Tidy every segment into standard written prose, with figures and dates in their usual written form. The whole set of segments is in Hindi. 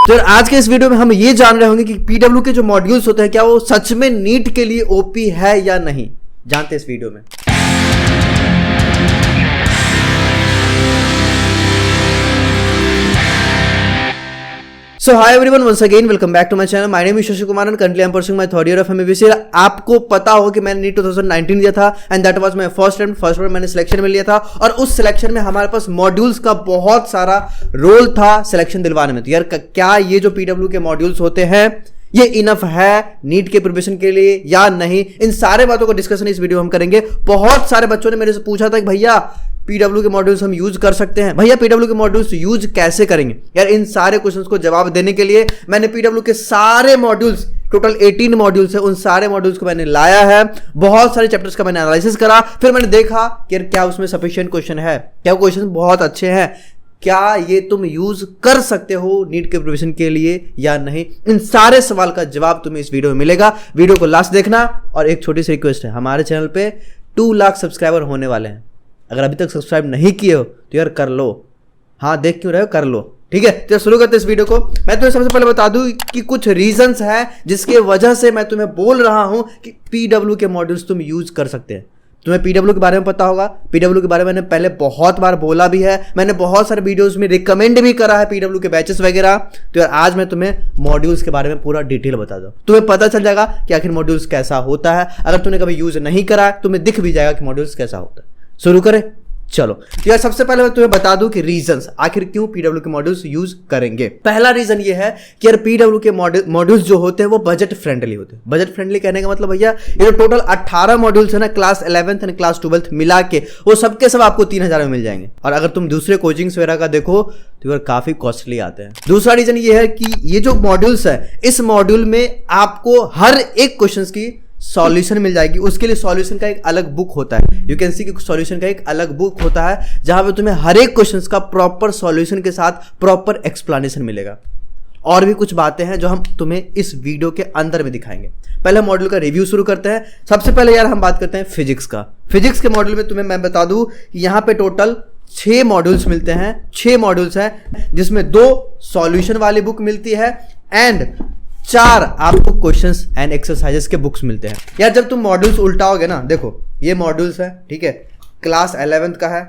तो यार आज के इस वीडियो में हम ये जान रहे होंगे कि पीडब्ल्यू के जो मॉड्यूल्स होते हैं क्या वो सच में नीट के लिए ओपी है या नहीं, जानते हैं इस वीडियो में। So hi everyone, once again welcome back to my channel. My name is Shashi Kumar and currently I am pursuing my third year of MBBS. आपको पता होगा कि मैंने नीट 2019 दिया था and that was my first बार मैंने सिलेक्शन में लिया था और उस सिलेक्शन में हमारे पास मॉड्यूल्स का बहुत सारा रोल था सिलेक्शन दिलवाने में। तो यार क्या ये जो पीडब्ल्यू के मॉड्यूल्स होते हैं ये इनफ है नीट के प्रिपरेशन के लिए या नहीं, इन सारे बातों को डिस्कशन इस वीडियो में हम करेंगे। बहुत सारे बच्चों ने मेरे से पूछा था कि भैया पीडब्ल्यू के मॉड्यूल्स हम यूज कर सकते हैं, भैया पीडब्ल्यू के मॉड्यूल्स यूज कैसे करेंगे। यार इन सारे क्वेश्चंस को जवाब देने के लिए मैंने पीडब्ल्यू के सारे मॉड्यूल्स, टोटल 18 मॉड्यूल्स है, उन सारे मॉड्यूल्स को मैंने लाया है, बहुत सारे चैप्टर्स का मैंने एनालिसिस करा, फिर मैंने देखा कि यार क्या उसमें सफिशिएंट क्वेश्चन है, क्या क्वेश्चन बहुत अच्छे हैं, क्या ये तुम यूज कर सकते हो नीट के प्रिपरेशन के लिए या नहीं। इन सारे सवाल का जवाब तुम्हें इस वीडियो में मिलेगा। वीडियो को लास्ट देखना और एक छोटी सी रिक्वेस्ट है, हमारे चैनल पे 2 लाख सब्सक्राइबर होने वाले हैं, अगर अभी तक सब्सक्राइब नहीं किए हो तो यार कर लो। हाँ देख क्यों रहे हो, कर लो, ठीक है। तो शुरू करते हैं इस वीडियो को। मैं तुम्हें सबसे पहले बता दूं कि कुछ रीजंस हैं जिसके वजह से मैं तुम्हें बोल रहा हूं कि पीडब्ल्यू के मॉड्यूल्स तुम यूज कर सकते हैं। तुम्हें पीडब्ल्यू के बारे में पता होगा, पीडब्ल्यू के बारे में मैंने पहले बहुत बार बोला भी है, मैंने बहुत सारे वीडियोस में रिकमेंड भी करा है पीडब्ल्यू के बैचेस वगैरह। तो यार आज मैं तुम्हें मॉड्यूल्स के बारे में पूरा डिटेल बता दूं, तुम्हें पता चल जाएगा कि आखिर मॉड्यूल्स कैसा होता है। अगर तुमने कभी यूज नहीं करा है तुम्हें दिख भी जाएगा कि मॉड्यूल्स कैसा होता है। शुरू करें, चलो। तो यार सबसे पहले मैं तुम्हें बता दूं कि रीजंस आखिर क्यों पीडब्ल्यू के मॉड्यूल्स यूज करेंगे। पहला रीजन ये है कि यार पीडब्ल्यू के मॉड्यूल्स जो होते हैं वो बजट फ्रेंडली होते हैं। बजट फ्रेंडली कहने का मतलब भैया ये जो टोटल 18 मॉड्यूल्स है ना, class 11th and class 12th मिला के वो सबके सब आपको 3000 में मिल जाएंगे। और अगर तुम दूसरे कोचिंग्स वगैरह का देखो तो यार काफी कॉस्टली आते हैं। दूसरा रीजन ये है कि ये जो मॉड्यूल्स है इस मॉड्यूल में आपको हर एक क्वेश्चन की सॉल्यूशन मिल जाएगी। उसके लिए सॉल्यूशन का एक अलग बुक होता है, यू कैन सी कि सॉल्यूशन का एक अलग बुक होता है जहां पे तुम्हें हर एक क्वेश्चन का प्रॉपर सॉल्यूशन के साथ प्रॉपर एक्सप्लेनेशन मिलेगा। और भी कुछ बातें हैं जो हम तुम्हें इस वीडियो के अंदर में दिखाएंगे। पहले मॉड्यूल का रिव्यू शुरू करते हैं। सबसे पहले यार हम बात करते हैं फिजिक्स का। फिजिक्स के मॉड्यूल में तुम्हें मैं बता दूं कि यहाँ पे टोटल 6 मॉड्यूल्स मिलते हैं, 6 मॉड्यूल्स हैं जिसमें 2 सॉल्यूशन वाली बुक मिलती है एंड 4 आपको क्वेश्चंस एंड एक्सरसाइजेस के बुक्स मिलते हैं। यार जब तुम मॉड्यूल्स उल्टाओगे ना, देखो ये मॉड्यूल्स है, ठीक है, क्लास 11th का है,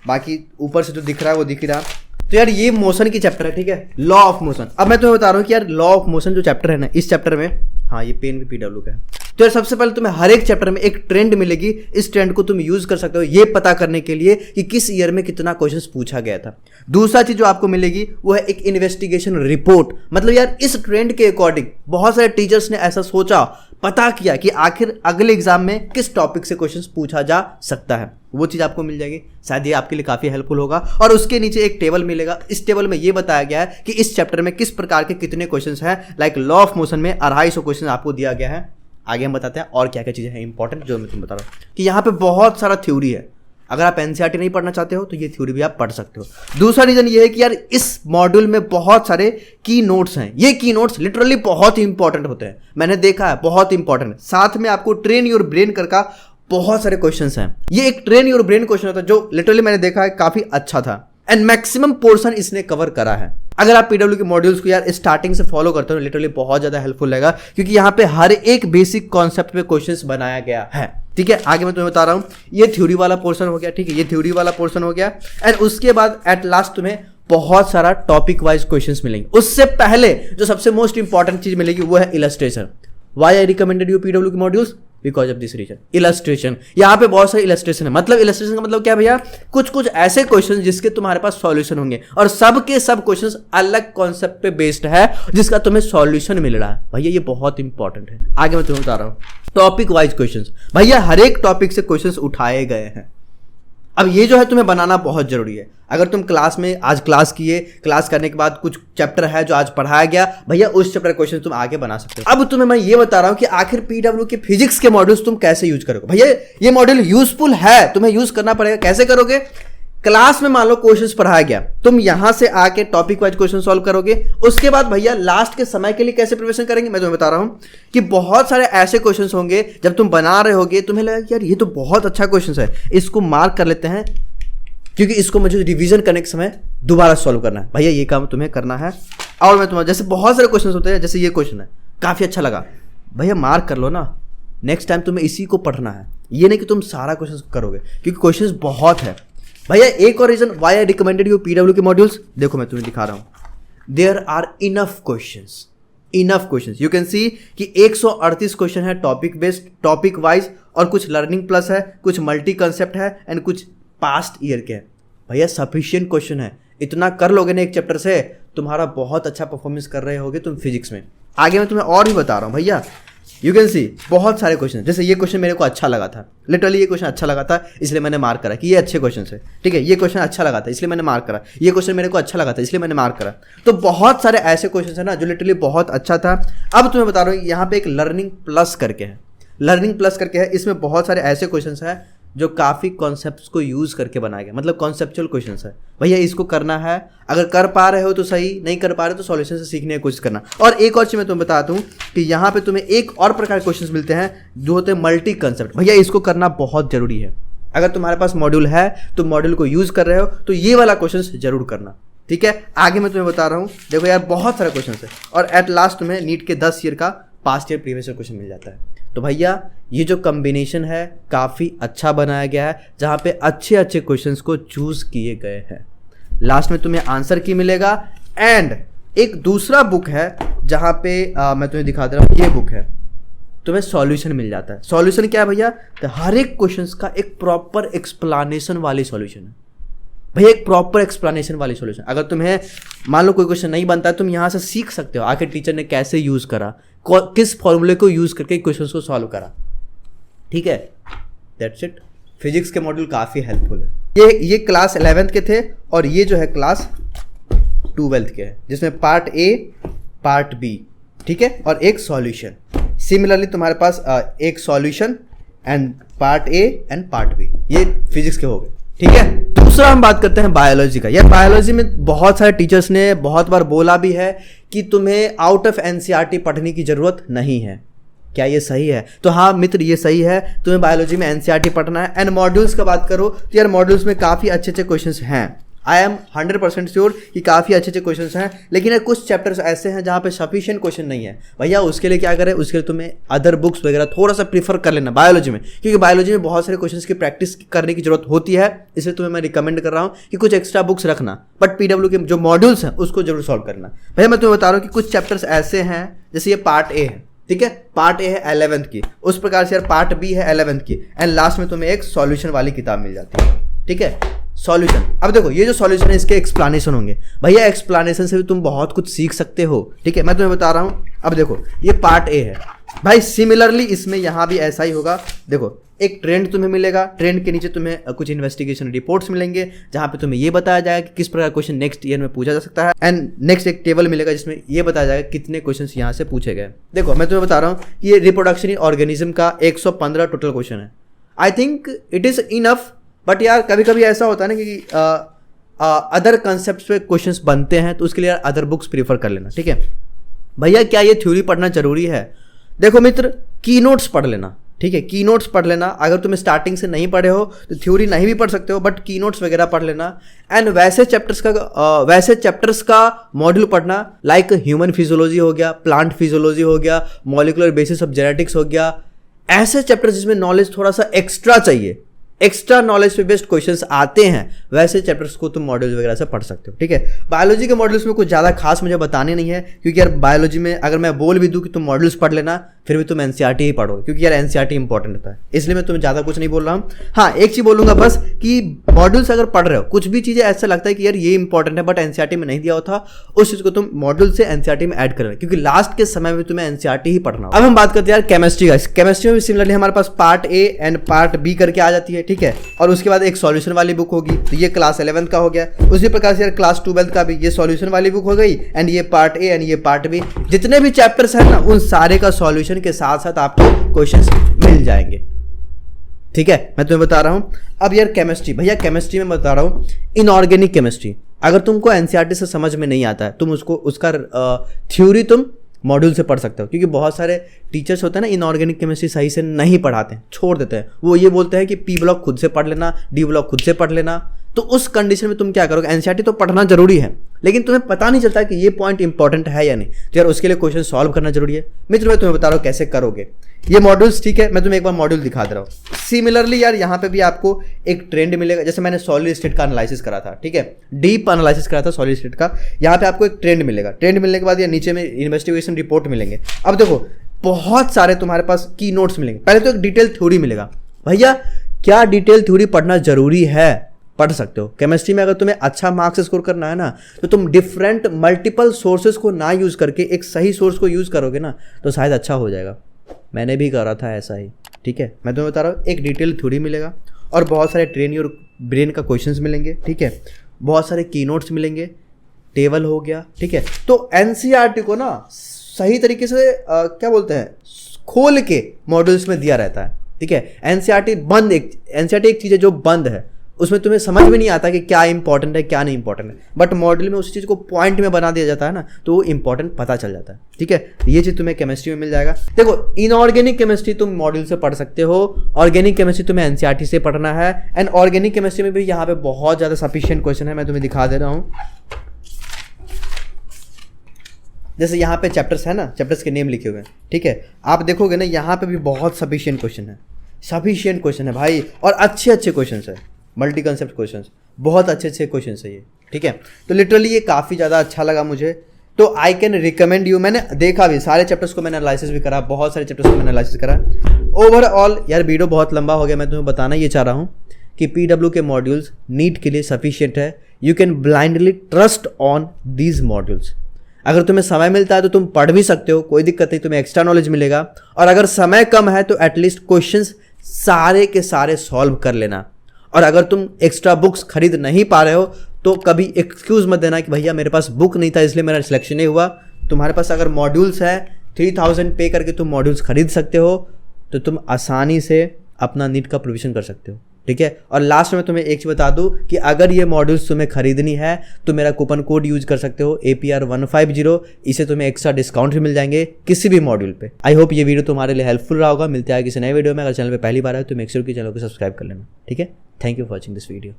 बाकी ऊपर से जो दिख रहा है वो दिख रहा। तो यार ये मोशन की चैप्टर है, ठीक है, लॉ ऑफ मोशन। अब मैं तुम्हें बता रहा हूँ कि यार लॉ ऑफ मोशन जो चैप्टर है ना, इस चैप्टर में, हाँ ये पेन भी पीडब्ल्यू का है। तो यार सबसे पहले तुम्हें हर एक चैप्टर में एक ट्रेंड मिलेगी, इस ट्रेंड को तुम यूज कर सकते हो ये पता करने के लिए कि किस ईयर में कितना क्वेश्चन पूछा गया था। दूसरा चीज जो आपको मिलेगी वो है एक इन्वेस्टिगेशन रिपोर्ट। मतलब यार इस ट्रेंड के अकॉर्डिंग बहुत सारे टीचर्स ने ऐसा सोचा, पता किया कि आखिर अगले एग्जाम में किस टॉपिक से क्वेश्चन पूछा जा सकता है, वो चीज आपको मिल जाएगी। शायद ये आपके लिए काफी हेल्पफुल होगा। और उसके नीचे एक टेबल मिलेगा, इस टेबल में ये बताया गया है कि इस चैप्टर में किस प्रकार के कितने क्वेश्चंस हैं। लाइक लॉ ऑफ मोशन में 250 क्वेश्चन आपको दिया गया है। आगे हम बताते हैं और क्या क्या चीजें हैं इंपॉर्टेंट जो मैं तुम्हें बता रहा हूँ कि यहाँ पे बहुत सारा थ्योरी है। अगर आप एनसीईआरटी नहीं पढ़ना चाहते हो तो ये थ्योरी भी आप पढ़ सकते हो। दूसरा रीजन ये है कि यार इस मॉड्यूल में बहुत सारे की नोट्स हैं। ये की नोट्स लिटरली बहुत ही इंपॉर्टेंट होते हैं, मैंने देखा है, बहुत इंपॉर्टेंट। साथ में आपको ट्रेन योर ब्रेन का बहुत सारे क्वेश्चंस हैं। ये एक ट्रेन योर ब्रेन क्वेश्चन होता है जो लिटरली मैंने देखा है काफी अच्छा था एंड मैक्सिमम पोर्शन इसने कवर करा है। अगर आप पीडब्ल्यू के मॉड्यूल्स को यार स्टार्टिंग से फॉलो करते हो लिटरली बहुत ज्यादा हेल्पफुल रहेगा, क्योंकि यहाँ पे हर एक बेसिक कॉन्सेप्ट पे क्वेश्चंस बनाया गया है, ठीक है। आगे मैं तुम्हें बता रहा हूँ, ये थ्योरी वाला पोर्शन हो गया, ठीक है, ये थ्योरी वाला पोर्शन हो गया एंड उसके बाद एट लास्ट तुम्हें बहुत सारा टॉपिक वाइज क्वेश्चंस मिलेंगे। उससे पहले जो सबसे मोस्ट इंपॉर्टेंट चीज मिलेगी वो है illustration. Why I recommended you PW के modules, because of this reason, illustration. यहाँ पे बहुत सारे इलस्ट्रेशन है। मतलब इलस्ट्रेशन का मतलब क्या भैया, कुछ ऐसे क्वेश्चन जिसके तुम्हारे पास सॉल्यूशन होंगे और सबके सब क्वेश्चन अलग कॉन्सेप्ट पे बेस्ड है जिसका तुम्हें सॉल्यूशन मिल रहा है। भैया ये बहुत इंपॉर्टेंट है। आगे मैं तुम्हें बता रहा हूँ टॉपिक वाइज क्वेश्चन। भैया हर एक टॉपिक से क्वेश्चन उठाए गए हैं। अब ये जो है तुम्हें बनाना बहुत जरूरी है। अगर तुम क्लास में आज क्लास किए, क्लास करने के बाद कुछ चैप्टर है जो आज पढ़ाया गया, भैया उस चैप्टर क्वेश्चन तुम आगे बना सकते हो। अब तुम्हें मैं ये बता रहा हूं कि आखिर पीडब्ल्यू के फिजिक्स के मॉड्यूल्स तुम कैसे यूज करोगे। भैया ये मॉड्यूल यूजफुल है, तुम्हें यूज करना पड़ेगा। कैसे करोगे, क्लास में मान लो क्वेश्चंस पढ़ाया गया, तुम यहां से आके टॉपिक वाइज क्वेश्चन सॉल्व करोगे। उसके बाद भैया लास्ट के समय के लिए कैसे प्रिपरेशन करेंगे, मैं तुम्हें बता रहा हूं कि बहुत सारे ऐसे क्वेश्चंस होंगे जब तुम बना रहे होगे तुम्हें लगा यार ये तो बहुत अच्छा क्वेश्चन है, इसको मार्क कर लेते हैं क्योंकि इसको मुझे रिवीजन करने के समय दोबारा सॉल्व करना है। भैया ये काम तुम्हें करना है और मैं तुम्हारा जैसे बहुत सारे क्वेश्चन होते हैं, जैसे ये क्वेश्चन है काफ़ी अच्छा लगा, भैया मार्क कर लो ना, नेक्स्ट टाइम तुम्हें इसी को पढ़ना है, ये नहीं कि तुम सारा क्वेश्चन करोगे, क्योंकि क्वेश्चंस बहुत है भैया। एक और reason why I recommended you PW के मॉड्यूल्स, देखो मैं तुम्हें दिखा रहा हूँ, there are enough questions, you can see कि 138 क्वेश्चन है टॉपिक बेस्ड, टॉपिक वाइज, और कुछ लर्निंग प्लस है, कुछ मल्टी कंसेप्ट है, एंड कुछ पास्ट ईयर के हैं। भैया सफिशिएंट क्वेश्चन है, इतना कर लोगे ना एक चैप्टर से, तुम्हारा बहुत अच्छा परफॉर्मेंस कर रहे होगे तुम फिजिक्स में। आगे मैं तुम्हें और भी बता रहा हूँ भैया, यू कैन सी बहुत सारे क्वेश्चन, जैसे ये क्वेश्चन मेरे को अच्छा लगा था, लिटरली ये क्वेश्चन अच्छा लगा था इसलिए मैंने मार्क करा कि ये अच्छे क्वेश्चन है, ठीक है। ये क्वेश्चन अच्छा लगा था इसलिए मैंने मार्क करा, ये क्वेश्चन मेरे को अच्छा लगा था इसलिए मैंने मार्क करा। तो बहुत सारे ऐसे क्वेश्चन है ना जो लिटरली बहुत अच्छा था। अब तुम्हें बता रहा हूँ यहाँ पे एक लर्निंग प्लस करके है, इसमें बहुत सारे ऐसे क्वेश्चन है जो काफ़ी कॉन्सेप्ट्स को यूज़ करके बनाया गया, मतलब कॉन्सेप्चुअल क्वेश्चंस है भैया, इसको करना है, अगर कर पा रहे हो तो सही, नहीं कर पा रहे हो तो सॉल्यूशन से सीखने की कोशिश करना। और एक और चीज़ मैं तुम्हें बताता हूँ कि यहाँ पे तुम्हें एक और प्रकार के क्वेश्चंस मिलते हैं जो होते हैं मल्टी कंसेप्ट, भैया इसको करना बहुत जरूरी है। अगर तुम्हारे पास मॉड्यूल है, तुम मॉड्यूल को यूज़ कर रहे हो तो ये वाला क्वेश्चन जरूर करना, ठीक है। आगे मैं तुम्हें बता रहा हूँ, देखो यार बहुत सारे क्वेश्चन है, और एट लास्ट तुम्हें नीट के 10 ईयर का past year previous year question मिल जाता है। तो भैया ये जो कॉम्बिनेशन है काफ़ी अच्छा बनाया गया है, जहाँ पे अच्छे अच्छे क्वेश्चंस को चूज किए गए हैं। लास्ट में तुम्हें आंसर की मिलेगा, एंड एक दूसरा बुक है जहाँ पे मैं तुम्हें दिखा दे रहा हूँ, ये बुक है, तुम्हें सॉल्यूशन मिल जाता है। सॉल्यूशन क्या है भैया, तो हर एक क्वेश्चंस का एक प्रॉपर एक्सप्लेनेशन वाली सॉल्यूशन है भैया, एक प्रॉपर एक्सप्लेनेशन वाली सॉल्यूशन। अगर तुम्हें मान लो कोई क्वेश्चन नहीं बनता है, तुम यहाँ से सीख सकते हो आखिर टीचर ने कैसे यूज़ करा, किस फॉर्मूले को यूज़ करके क्वेश्चंस को सॉल्व करा, ठीक है। That's it. फिजिक्स के मॉड्यूल काफ़ी हेल्पफुल है। ये क्लास 11th के थे, और ये जो है क्लास 12th के हैं, जिसमें पार्ट ए पार्ट बी, ठीक है, और एक सॉल्यूशन। सिमिलरली तुम्हारे पास एक solution and part A and part B, ये फिजिक्स के हो गए, ठीक है। दूसरा हम बात करते हैं बायोलॉजी का। यार बायोलॉजी में बहुत सारे टीचर्स ने बहुत बार बोला भी है कि तुम्हें आउट ऑफ एनसीईआरटी पढ़ने की जरूरत नहीं है। क्या ये सही है? तो हाँ मित्र, ये सही है, तुम्हें बायोलॉजी में एनसीईआरटी पढ़ना है। एंड मॉड्यूल्स का बात करो तो यार मॉड्यूल्स में काफ़ी अच्छे अच्छे क्वेश्चंस हैं। आई एम 100% श्योर कि काफ़ी अच्छे अच्छे क्वेश्चंस हैं, लेकिन यार कुछ चैप्टर्स ऐसे हैं जहाँ पे सफिशिएंट क्वेश्चन नहीं है। भैया उसके लिए क्या करें, उसके लिए तुम्हें अदर बुक्स वगैरह थोड़ा सा प्रीफर कर लेना बायोलॉजी में, क्योंकि बायोलॉजी में बहुत सारे क्वेश्चंस की प्रैक्टिस करने की जरूरत होती है। इसलिए तुम्हें मैं रिकमेंड कर रहा हूँ कि कुछ एक्स्ट्रा बुक्स रखना, बट पीडब्ल्यू के जो मॉड्यूल्स हैं उसको जरूर सॉल्व करना। भैया मैं तुम्हें बता रहा हूँ कि कुछ चैप्टर्स ऐसे हैं, जैसे ये पार्ट ए है, ठीक है, पार्ट ए है 11th की, उस प्रकार से यार पार्ट बी है 11th की, एंड लास्ट में तुम्हें एक सॉल्यूशन वाली किताब मिल जाती है, ठीक है। सॉल्यूशन, अब देखो ये जो सॉल्यूशन है इसके एक्सप्लेनेशन होंगे। भैया एक्सप्लेनेशन से भी तुम बहुत कुछ सीख सकते हो, ठीक है। मैं तुम्हें बता रहा हूँ, अब देखो ये पार्ट ए है भाई, सिमिलरली इसमें यहाँ भी ऐसा ही होगा। देखो एक ट्रेंड तुम्हें मिलेगा, ट्रेंड के नीचे तुम्हें कुछ इन्वेस्टिगेशन रिपोर्ट्स मिलेंगे जहाँ पे तुम्हें ये बताया जाएगा कि किस प्रकार क्वेश्चन नेक्स्ट ईयर में पूछा जा सकता है, एंड नेक्स्ट एक टेबल मिलेगा जिसमें ये बताया जाएगा कितने क्वेश्चन यहाँ से पूछे गए। देखो मैं तुम्हें बता रहा हूँ कि ये रिप्रोडक्शन इन ऑर्गेनिज्म का 115 टोटल क्वेश्चन है। I think it is enough, but यार कभी कभी ऐसा होता है ना कि अदर कंसेप्ट पे क्वेश्चंस बनते हैं, तो उसके लिए यार अदर बुक्स प्रीफर कर लेना, ठीक है। भैया क्या ये थ्योरी पढ़ना जरूरी है? देखो मित्र, की नोट्स पढ़ लेना, ठीक है, की नोट्स पढ़ लेना। अगर तुम स्टार्टिंग से नहीं पढ़े हो तो थ्योरी नहीं भी पढ़ सकते हो, बट की नोट्स वगैरह पढ़ लेना। एंड वैसे चैप्टर्स का मॉड्यूल पढ़ना, लाइक ह्यूमन फिजियोलॉजी हो गया, प्लांट फिजियोलॉजी हो गया, मॉलिकुलर बेसिस ऑफ जेनेटिक्स हो गया, ऐसे चैप्टर्स जिसमें नॉलेज थोड़ा सा एक्स्ट्रा चाहिए, एक्स्ट्रा नॉलेज पे बेस्ड क्वेश्चंस आते हैं, वैसे चैप्टर्स को तुम मॉड्यूल्स वगैरह से पढ़ सकते हो, ठीक है। बायोलॉजी के मॉड्यूल्स में कुछ ज़्यादा खास मुझे बताने नहीं है, क्योंकि यार बायोलॉजी में अगर मैं बोल भी दूं कि तुम मॉड्यूल्स पढ़ लेना, फिर भी तुम एनसीईआरटी ही पढ़ोगे, क्योंकि यार एनसीईआरटी इंपॉर्टेंट होता है। इसलिए मैं तुम्हें ज़्यादा कुछ नहीं बोल रहा हूँ। हाँ एक चीज़ बोलूँगा बस कि मॉड्यूल्स अगर पढ़ रहे हो, कुछ भी चीज़ें ऐसा लगता है कि यार ये इंपॉर्टेंट है बट एनसीईआरटी में नहीं दिया होता, उस चीज़ को तुम मॉड्यूल से एनसीईआरटी में ऐड कर लेना, क्योंकि लास्ट के समय में तुम्हें एनसीईआरटी ही पढ़ना होगा। अब हम बात करते हैं यार केमिस्ट्री का। केमिस्ट्री में भी सिमिलरली हमारे पास part A and part B करके आ जाती है, ठीक है, और उसके बाद एक सॉल्यूशन वाली बुक होगी, तो ये क्लास 11th का हो गया। उसी प्रकार से यार क्लास 12th का भी ये सॉल्यूशन वाली बुक हो गई, एंड ये पार्ट ए एंड ये पार्ट बी, जितने भी चैप्टर्स हैं ना उन सारे का सॉल्यूशन के साथ साथ आपको क्वेश्चंस मिल जाएंगे, ठीक है। मैं तुम्हें बता रहा हूं अब यार केमिस्ट्री। भैया केमिस्ट्री में बता रहा हूं इनऑर्गेनिक केमिस्ट्री, अगर तुमको एनसीईआरटी से समझ में नहीं आता है, तुम उसका थ्योरी तुम मॉड्यूल से पढ़ सकते हो, क्योंकि बहुत सारे टीचर्स होते हैं ना इनऑर्गेनिक केमिस्ट्री सही से नहीं पढ़ाते हैं, छोड़ देते हैं। वो ये बोलते हैं कि पी ब्लॉक खुद से पढ़ लेना, डी ब्लॉक खुद से पढ़ लेना, तो उस कंडीशन में तुम क्या करोगे, एनसीईआरटी तो पढ़ना जरूरी है लेकिन तुम्हें पता नहीं चलता कि ये पॉइंट इंपॉर्टेंट है या नहीं, तो यार उसके लिए क्वेश्चन सॉल्व करना जरूरी है। मित्र मैं तुम्हें बता रहा हूँ कैसे करोगे ये मॉड्यूल्स, ठीक है। मैं तुम्हें एक बार मॉड्यूल दिखा दे रहा हूँ। सिमिलरली यार यहाँ पे भी आपको एक ट्रेंड मिलेगा, जैसे मैंने सॉलिड स्टेट का एनालिसिस करा था, ठीक है, डीप एनालिसिस करा था सॉलिड स्टेट का। यहाँ पे आपको एक ट्रेंड मिलेगा, ट्रेंड मिलने के बाद ये नीचे में इन्वेस्टिगेशन रिपोर्ट मिलेंगे। अब देखो बहुत सारे तुम्हारे पास की नोट्स मिलेंगे। पहले तो एक डिटेल थ्योरी मिलेगा। भैया क्या डिटेल थ्योरी पढ़ना जरूरी है, पढ़ सकते हो। केमिस्ट्री में अगर तुम्हें अच्छा मार्क्स स्कोर करना है ना, तो तुम डिफरेंट मल्टीपल सोर्सेज को ना यूज़ करके एक सही सोर्स को यूज़ करोगे ना, तो शायद अच्छा हो जाएगा। मैंने भी करा था ऐसा ही, ठीक है। मैं तुम्हें बता रहा हूँ एक डिटेल थ्योरी मिलेगा और बहुत सारे ट्रेन योर ब्रेन का क्वेश्चंस मिलेंगे, ठीक है, बहुत सारे की नोट्स मिलेंगे, टेबल हो गया, ठीक है। तो एनसीईआरटी को ना सही तरीके से क्या बोलते हैं, खोल के मॉड्यूल्स में दिया रहता है, ठीक है। एनसीईआरटी एक चीज़ है जो बंद है, उसमें तुम्हें समझ में नहीं आता कि क्या इंपॉर्टेंट है क्या नहीं इंपॉर्टेंट है, बट मॉड्यूल में उस चीज़ को पॉइंट में बना दिया जाता है ना, तो वो इंपॉर्टेंट पता चल जाता है, ठीक है। ये चीज़ तुम्हें केमिस्ट्री में मिल जाएगा। देखो इनऑर्गेनिक केमिस्ट्री तुम मॉड्यूल से पढ़ सकते हो, ऑर्गेनिक केमिस्ट्री तुम्हें एनसीईआरटी से पढ़ना है। एंड ऑर्गेनिक केमिस्ट्री में भी यहाँ पे बहुत ज़्यादा सफिशिएंट क्वेश्चन है, मैं तुम्हें दिखा दे रहा हूँ। जैसे यहाँ पे चैप्टर्स है ना, चैप्टर्स के नेम लिखे हुए हैं, ठीक है। आप देखोगे ना यहाँ पे भी बहुत सफिशिएंट क्वेश्चन है भाई, और अच्छे क्वेश्चन है, मल्टी कंसेप्ट क्वेश्चन, बहुत अच्छे क्वेश्चन है ये, ठीक है। तो लिटरली ये काफ़ी ज़्यादा अच्छा लगा मुझे, तो आई कैन रिकमेंड यू। मैंने देखा भी, सारे चैप्टर्स को मैंने एनालिसिस भी करा, बहुत सारे चैप्टर्स को मैंने एनालिसिस करा। ओवरऑल यार वीडियो बहुत लंबा हो गया, मैं तुम्हें बताना ये चाह रहा हूँ कि पीडब्ल्यू के मॉड्यूल्स नीट के लिए सफिशिएंट है। You can blindly trust on these modules. अगर तुम्हें समय मिलता है तो तुम पढ़ भी सकते हो, कोई दिक्कत नहीं, तुम्हें एक्स्ट्रा नॉलेज मिलेगा। और अगर समय कम है तो एटलीस्ट क्वेश्चंस सारे के सारे सॉल्व कर लेना। और अगर तुम एक्स्ट्रा बुक्स खरीद नहीं पा रहे हो तो कभी एक्सक्यूज मत देना कि भैया मेरे पास बुक नहीं था इसलिए मेरा सिलेक्शन नहीं हुआ। तुम्हारे पास अगर मॉड्यूल्स है, 3000 पे करके तुम मॉड्यूल्स खरीद सकते हो, तो तुम आसानी से अपना नीट का प्रोविजन कर सकते हो, ठीक है। और लास्ट में तुम्हें एक चीज़ बता दूं कि अगर ये मॉड्यूल्स तुम्हें खरीदनी है तो मेरा कूपन कोड यूज कर सकते हो APR150, इसे तुम्हें एक्स्ट्रा डिस्काउंट भी मिल जाएंगे किसी भी मॉड्यूल पे। आई होप ये वीडियो तुम्हारे लिए हेल्पफुल रहा होगा। मिलते हैं किसी नए वीडियो में। अगर चैनल पे पहली बार है तो मेक श्योर कि चैनल को सब्सक्राइब कर लेना, ठीक है। Thank you for watching this video.